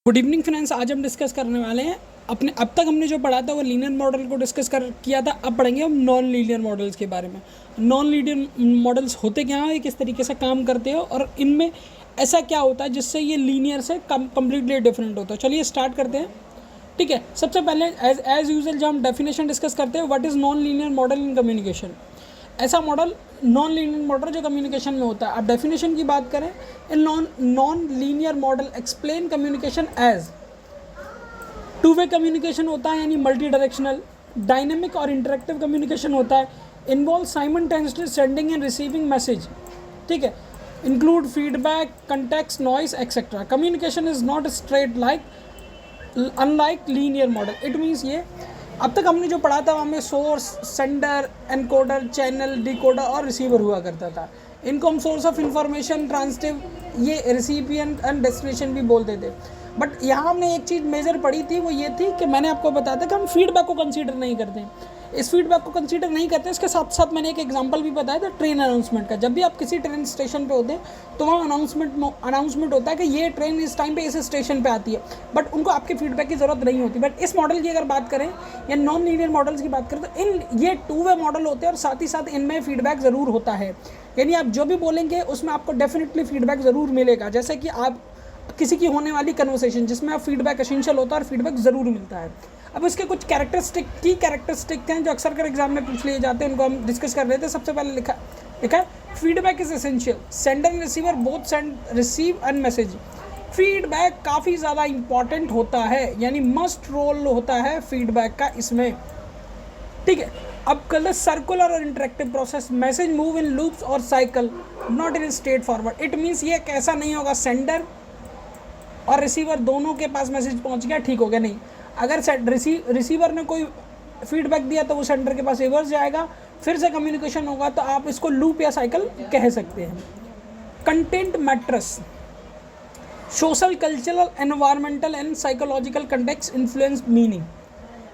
Good evening friends. आज हम discuss करने वाले हैं अपने अब तक हमने जो पढ़ा था वो लीनियर मॉडल को डिस्कस किया था। अब पढ़ेंगे हम नॉन लीनियर मॉडल्स के बारे में। नॉन लीनियर मॉडल्स होते क्या हैं, किस तरीके से काम करते हो और इनमें ऐसा क्या होता है जिससे ये लीनियर से कम्प्लीटली डिफरेंट होता है। चलिए स्टार्ट करते हैं। ठीक है, सबसे पहले एज यूजुअल जब हम डेफिनेशन डिस्कस करते हैं, what is non linear model in communication. ऐसा मॉडल नॉन लीनियर मॉडल जो कम्युनिकेशन में होता है। अब डेफिनेशन की बात करें, in non linear model explain communication as two way communication होता है, यानी मल्टी डायरेक्शनल। डायनेमिक और इंटरेक्टिव कम्युनिकेशन होता है, involve simultaneously sending and receiving message. ठीक है, include feedback, context, noise etcetera. Communication is not straight like unlike linear model. It means ये अब तक हमने जो पढ़ा था हमें source, sender, encoder, channel, decoder और रिसीवर हुआ करता था। इनको हम सोर्स ऑफ इंफॉर्मेशन, ट्रांसटिव, ये रिसिपिएंट एंड डेस्टिनेशन भी बोलते थे। बट यहाँ हमने एक चीज़ मेजर पढ़ी थी, वो ये थी कि मैंने आपको बताया था कि हम फीडबैक को कंसीडर नहीं करते। इस फीडबैक को कंसीडर नहीं करते, इसके साथ साथ मैंने एक एग्जांपल भी बताया था ट्रेन अनाउंसमेंट का। जब भी आप किसी ट्रेन स्टेशन पे होते हैं तो वहाँ अनाउंसमेंट होता है कि ये ट्रेन इस टाइम पे इस स्टेशन पे आती है, बट उनको आपके फीडबैक की ज़रूरत नहीं होती। बट इस मॉडल की अगर बात करें या नॉन लीनियर मॉडल्स की बात करें तो ये टू वे मॉडल होते हैं और साथ ही साथ इनमें फीडबैक ज़रूर होता है। यानी आप जो भी बोलेंगे उसमें आपको डेफिनेटली फीडबैक ज़रूर मिलेगा। जैसे कि आप किसी की होने वाली कन्वर्सेशन जिसमें आप फीडबैक एसेंशियल होता है और फीडबैक ज़रूर मिलता है। अब इसके कुछ की कैरेक्टरिस्टिक हैं जो अक्सर कर एग्जाम में पूछ लिए जाते हैं, उनको हम डिस्कस कर रहे थे। सबसे पहले लिखा है feedback is essential, sender and receiver both send receive and message. Feedback काफ़ी ज़्यादा इंपॉर्टेंट होता है, यानी मस्ट रोल होता है फीडबैक का इसमें। ठीक है, अब कल सर्कुलर और interactive process, message move in loops और cycle, not in straight forward. It means ये कैसा नहीं होगा सेंडर और रिसीवर दोनों के पास मैसेज पहुंच गया, ठीक हो गया, नहीं। अगर रिसीवर ने कोई फीडबैक दिया तो वो सेंडर के पास रिवर्स जाएगा, फिर से कम्युनिकेशन होगा, तो आप इसको लूप या साइकिल कह सकते हैं। Content matrix, social, cultural, environmental and psychological context influence meaning.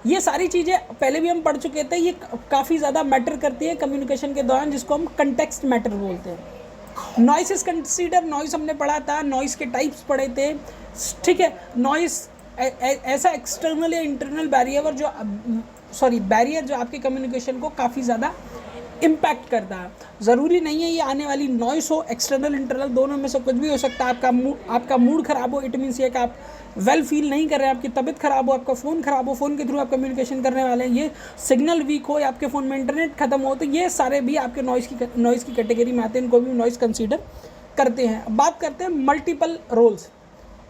ये सारी चीज़ें पहले भी हम पढ़ चुके थे, ये काफ़ी ज़्यादा मैटर करती है कम्युनिकेशन के दौरान, जिसको हम कंटेक्स्ट मैटर बोलते हैं। नॉइस इज कंसीडर, नॉइस हमने पढ़ा था, नॉइस के टाइप्स पढ़े थे। ठीक है, नॉइस ऐसा एक्सटर्नल या इंटरनल बैरियर जो आपके कम्युनिकेशन को काफ़ी ज़्यादा इम्पैक्ट करता है। ज़रूरी नहीं है ये आने वाली नॉइस हो, एक्सटर्नल इंटरनल दोनों में से कुछ भी हो सकता है। आपका मूड ख़राब हो, इट मीन्स ये कि आप वेल फील नहीं कर रहे हैं, आपकी तबीयत ख़राब हो, आपका फ़ोन ख़राब हो, फ़ोन के थ्रू आप कम्युनिकेशन करने वाले हैं, ये सिग्नल वीक हो या आपके फ़ोन में इंटरनेट ख़त्म हो, तो ये सारे भी आपके नॉइस की कैटेगरी में आते हैं, इनको भी नॉइस कंसीडर करते हैं। अब बात करते हैं मल्टीपल रोल्स।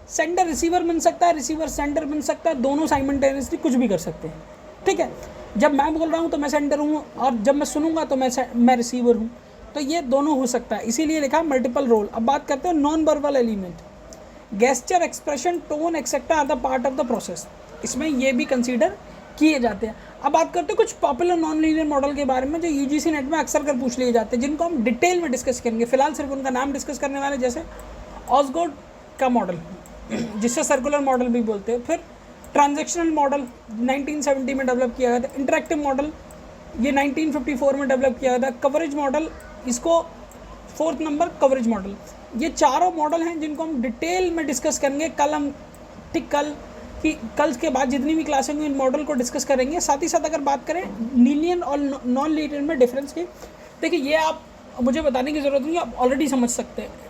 सेंडर रिसीवर बन सकता है, रिसीवर सेंडर बन सकता है, दोनों साइमल्टेनियसली कुछ भी कर सकते हैं। ठीक है, जब मैं बोल रहा हूँ तो मैं सेंडर हूँ और जब मैं सुनूंगा तो मैं रिसीवर हूँ, तो ये दोनों हो सकता है, इसीलिए लिखा मल्टीपल रोल। अब बात करते हैं non verbal element, gesture, expression, tone etcetera are the part of the process. इसमें ये भी कंसीडर किए जाते हैं। अब बात करते हैं कुछ पॉपुलर नॉन लीनियर मॉडल के बारे में जो यूजीसी नेट में अक्सर कर पूछ लिए जाते हैं, जिनको हम डिटेल में डिस्कस करेंगे। फिलहाल सिर्फ उनका नाम डिस्कस करने वाले, जैसे ऑसगोड का मॉडल जिससे सर्कुलर मॉडल भी बोलते हैं। फिर ट्रांजैक्शनल मॉडल 1970 में डेवलप किया गया था। इंटरेक्टिव मॉडल ये 1954 में डेवलप किया गया था। कवरेज मॉडल, इसको 4th नंबर कवरेज मॉडल। ये चारों मॉडल हैं जिनको हम डिटेल में डिस्कस करेंगे। कल के बाद जितनी भी क्लासें होंगी इन मॉडल को डिस्कस करेंगे। साथ ही साथ अगर बात करें लीनियर और नॉन लीनियर में डिफरेंस की, देखिए ये आप मुझे बताने की ज़रूरत नहीं, आप ऑलरेडी समझ सकते हैं।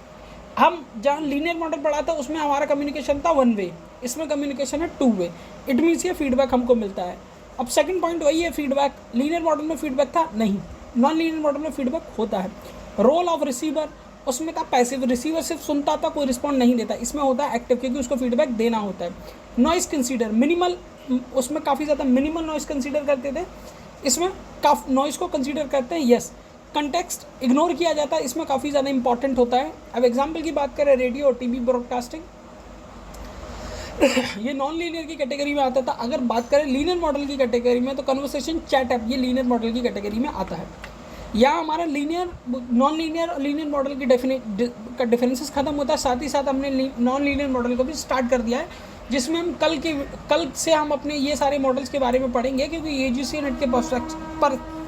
हम जहाँ लीनियर मॉडल पढ़ा था उसमें हमारा कम्युनिकेशन था 1 वे, इसमें कम्युनिकेशन है 2 वे। इट मीन्स ये फीडबैक हमको मिलता है। अब सेकंड पॉइंट वही है, फीडबैक लीनियर मॉडल में फीडबैक था नहीं, नॉन लीनियर मॉडल में फीडबैक होता है। रोल ऑफ रिसीवर, उसमें था पैसिव, रिसीवर सिर्फ सुनता था, कोई रिस्पॉन्ड नहीं देता। इसमें होता है एक्टिव, क्योंकि उसको फीडबैक देना होता है। नॉइस कंसीडर, मिनिमल, उसमें काफ़ी ज़्यादा मिनिमल नॉइस कंसीडर करते थे, इसमें काफ़ी नॉइस को कंसीडर करते हैं। यस, कंटेक्स्ट इग्नोर किया जाता है, इसमें काफ़ी ज़्यादा इंपॉर्टेंट होता है। अब एग्जांपल की बात करें, रेडियो और टीवी ब्रॉडकास्टिंग, ये नॉन लीनियर की कैटेगरी में आता था। अगर बात करें लीनियर मॉडल की कैटेगरी में तो कन्वर्सेशन चैट ऐप ये लीनियर मॉडल की कैटेगरी में आता है। यहाँ हमारा नॉन लीनियर और लीनियर मॉडल की डिफरेंसेस खत्म होता है। साथ ही साथ हमने नॉन लीनियर मॉडल को भी स्टार्ट कर दिया है, जिसमें हम कल से हम अपने ये सारे मॉडल्स के बारे में पढ़ेंगे, क्योंकि यूजीसी नेट के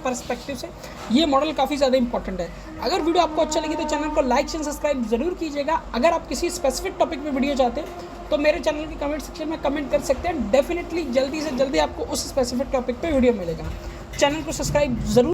पर्सपेक्टिव से ये मॉडल काफ़ी ज़्यादा इंपॉर्टेंट है। अगर वीडियो आपको अच्छा लगे तो चैनल को लाइक एंड सब्सक्राइब जरूर कीजिएगा। अगर आप किसी स्पेसिफिक टॉपिक पे वीडियो चाहते हैं तो मेरे चैनल के कमेंट सेक्शन में कमेंट कर सकते हैं। डेफिनेटली जल्दी से जल्दी आपको उस स्पेसिफिक टॉपिक पे वीडियो मिलेगा। चैनल को सब्सक्राइब ज़रूर